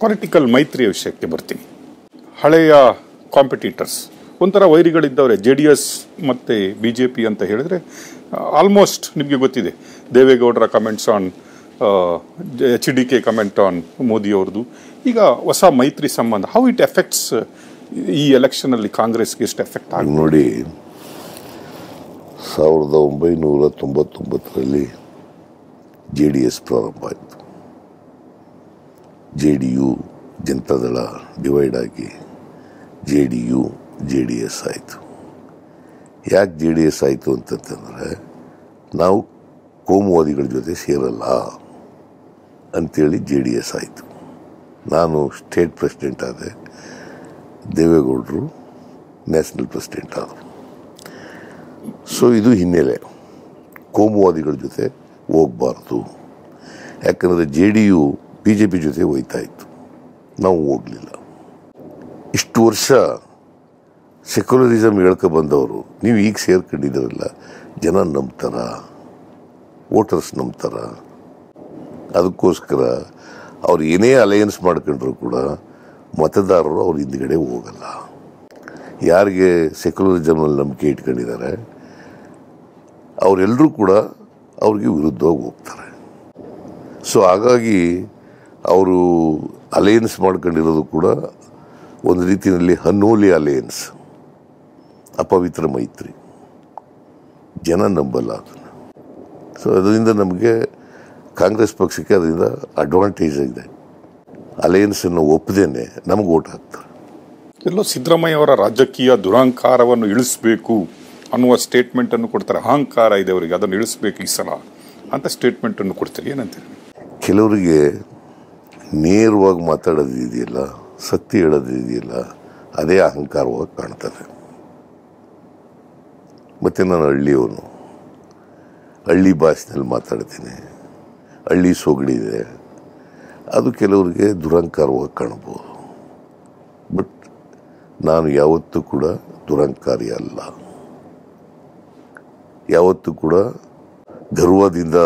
Political ಮೈತ್ರಿಯ ವಿಷಯಕ್ಕೆ ಬರ್ತೀನಿ. ಹಳೆಯ ಕಾಂಪಿಟೀಟರ್ಸ್ ಒಂಥರ ವೈರಿಗಳಿದ್ದವ್ರೆ. JDS ಮತ್ತು BJP ಅಂತ ಹೇಳಿದ್ರೆ ಆಲ್ಮೋಸ್ಟ್ ನಿಮಗೆ ಗೊತ್ತಿದೆ. ದೇವೇಗೌಡರ comments on HDK comment on Modi ಅವ್ರದ್ದು. ಈಗ ಹೊಸ ಮೈತ್ರಿ ಸಂಬಂಧ ಹೌ ಇಟ್ ಎಫೆಕ್ಟ್ಸ್ ಈ ಎಲೆಕ್ಷನಲ್ಲಿ ಕಾಂಗ್ರೆಸ್ಗೆ ಎಷ್ಟು ಎಫೆಕ್ಟ್ ಆಗಿ ನೋಡಿ. 1999ರಲ್ಲಿ JDS ಪ್ರಾರಂಭ ಆಯಿತು. JDU ಜನತಾದಳ ಡಿವೈಡ್ ಆಗಿ JDU JDS ಆಯಿತು. ಯಾಕೆ JDS ಆಯಿತು ಅಂತಂತಂದರೆ ನಾವು ಕೋಮುವಾದಿಗಳ ಜೊತೆ ಸೇರಲ್ಲ ಅಂಥೇಳಿ JDS ಆಯಿತು. ನಾನು ಸ್ಟೇಟ್ ಪ್ರೆಸಿಡೆಂಟ್ ಆದೆ, ದೇವೇಗೌಡರು ನ್ಯಾಷನಲ್ ಪ್ರೆಸಿಡೆಂಟ್ ಆದರು. ಸೊ ಇದು ಹಿನ್ನೆಲೆ, ಕೋಮುವಾದಿಗಳ ಜೊತೆ ಹೋಗಬಾರ್ದು. ಯಾಕಂದರೆ JDU BJP ಜೊತೆ ಹೋಯ್ತಾ ಇತ್ತು, ನಾವು ಹೋಗಲಿಲ್ಲ. ಇಷ್ಟು ವರ್ಷ ಸೆಕ್ಯುಲರಿಸಮ್ ಬಂದವರು ನೀವು ಈಗ ಸೇರ್ಕೊಂಡಿದ್ದೀರಲ್ಲ, ಜನ ನಂಬ್ತಾರ, ವೋಟರ್ಸ್ ನಂಬ್ತಾರ. ಅದಕ್ಕೋಸ್ಕರ ಅವ್ರು ಏನೇ ಅಲಯನ್ಸ್ ಮಾಡ್ಕೊಂಡ್ರು ಕೂಡ ಮತದಾರರು ಅವ್ರ ಹಿಂದ್ಗಡೆ ಹೋಗಲ್ಲ. ಯಾರಿಗೆ ಸೆಕ್ಯುಲರಿಸಮ್ನಲ್ಲಿ ನಂಬಿಕೆ ಇಟ್ಕೊಂಡಿದ್ದಾರೆ ಅವರೆಲ್ಲರೂ ಕೂಡ ಅವ್ರಿಗೆ ವಿರುದ್ಧವಾಗಿ ಹೋಗ್ತಾರೆ. ಸೊ ಹಾಗಾಗಿ ಅವರು ಅಲಯನ್ಸ್ ಮಾಡ್ಕೊಂಡಿರೋದು ಕೂಡ ಒಂದು ರೀತಿಯಲ್ಲಿ ಅನ್ಹೋಲಿ ಅಲಯನ್ಸ್, ಅಪವಿತ್ರ ಮೈತ್ರಿ. ಜನ ನಂಬಲ್ಲ ಅದನ್ನು. ಸೊ ಅದರಿಂದ ನಮಗೆ ಕಾಂಗ್ರೆಸ್ ಪಕ್ಷಕ್ಕೆ ಅದರಿಂದ ಅಡ್ವಾಂಟೇಜ್ ಇದೆ. ಅಲಯನ್ಸನ್ನು ಒಪ್ಪದೇನೆ ನಮಗೆ ಓಟ್ ಹಾಕ್ತಾರೆ. ಎಲ್ಲೋ ಸಿದ್ದರಾಮಯ್ಯ ಅವರ ರಾಜಕೀಯ ದುರಹಂಕಾರವನ್ನು ಇಳಿಸಬೇಕು ಅನ್ನುವ ಸ್ಟೇಟ್ಮೆಂಟನ್ನು ಕೊಡ್ತಾರೆ. ಅಹಂಕಾರ ಇದೆ ಅವರಿಗೆ, ಅದನ್ನು ಇಳಿಸಬೇಕು ಈ ಸಲ ಅಂತ ಸ್ಟೇಟ್ಮೆಂಟನ್ನು ಕೊಡ್ತಾರೆ. ಏನಂತೀರಿ? ಕೆಲವರಿಗೆ ನೇರವಾಗಿ ಮಾತಾಡೋದು ಇದೆಯಲ್ಲ, ಸತ್ಯ ಹೇಳೋದು ಇದೆಯಲ್ಲ, ಅದೇ ಅಹಂಕಾರವಾಗಿ ಕಾಣ್ತದೆ. ಮತ್ತು ನಾನು ಹಳ್ಳಿಯವನು, ಹಳ್ಳಿ ಭಾಷೆನಲ್ಲಿ ಮಾತಾಡ್ತೀನಿ, ಹಳ್ಳಿ ಸೊಗಡಿದೆ, ಅದು ಕೆಲವರಿಗೆ ದುರಹಂಕಾರವಾಗಿ ಕಾಣ್ಬೋದು. ಬಟ್ ನಾನು ಯಾವತ್ತೂ ಕೂಡ ದುರಹಂಕಾರಿ ಅಲ್ಲ. ಯಾವತ್ತೂ ಕೂಡ ಗರ್ವದಿಂದ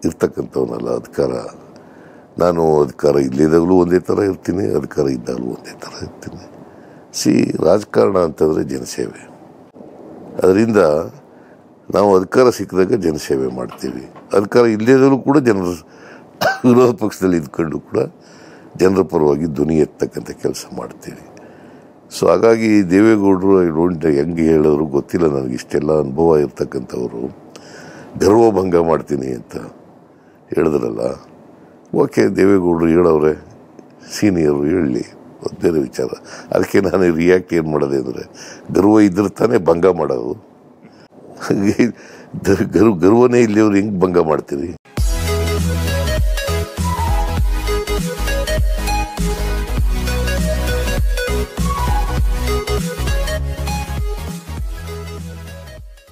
ಇರ್ತಕ್ಕಂಥವನಲ್ಲ. ನಾನು ಅಧಿಕಾರ ಇಲ್ಲದಾಗಲೂ ಒಂದೇ ಥರ ಇರ್ತೀನಿ, ಅಧಿಕಾರ ಇದ್ದಾಗಲೂ ಒಂದೇ ಥರ ಇರ್ತೀನಿ. ರಾಜಕಾರಣ ಅಂತಂದರೆ ಜನಸೇವೆ. ಅದರಿಂದ ನಾವು ಅಧಿಕಾರ ಸಿಕ್ಕಿದಾಗ ಜನಸೇವೆ ಮಾಡ್ತೀವಿ. ಅಧಿಕಾರ ಇಲ್ಲದಾಗಲೂ ಕೂಡ ಜನರ ವಿರೋಧ ಪಕ್ಷದಲ್ಲಿ ಇದ್ಕೊಂಡು ಕೂಡ ಜನರ ಪರವಾಗಿ ಧ್ವನಿ ಎತ್ತಕ್ಕಂಥ ಕೆಲಸ ಮಾಡ್ತೀವಿ. ಸೊ ಹಾಗಾಗಿ ದೇವೇಗೌಡರು ಹೆಂಗೆ ಹೇಳಿದ್ರು ಗೊತ್ತಿಲ್ಲ ನನಗೆ. ಇಷ್ಟೆಲ್ಲ ಅನುಭವ ಇರ್ತಕ್ಕಂಥವ್ರು ಗರ್ವಭಂಗ ಮಾಡ್ತೀನಿ ಅಂತ ಹೇಳಿದ್ರಲ್ಲ, ಓಕೆ, ದೇವೇಗೌಡರು ಹೇಳವ್ರೆ, ಸೀನಿಯರು ಹೇಳಲಿ, ಬೇರೆ ವಿಚಾರ. ಅದಕ್ಕೆ ನಾನು ರಿಯಾಕ್ಟ್ ಏನು ಮಾಡೋದೆ ಅಂದರೆ, ಗರ್ವ ಇದ್ರೆ ತಾನೇ ಭಂಗ ಮಾಡೋದು. ಗರ್ವನೇ ಇಲ್ಲಿ ಅವ್ರು ಹೆಂಗೆ ಭಂಗ ಮಾಡ್ತೀರಿ?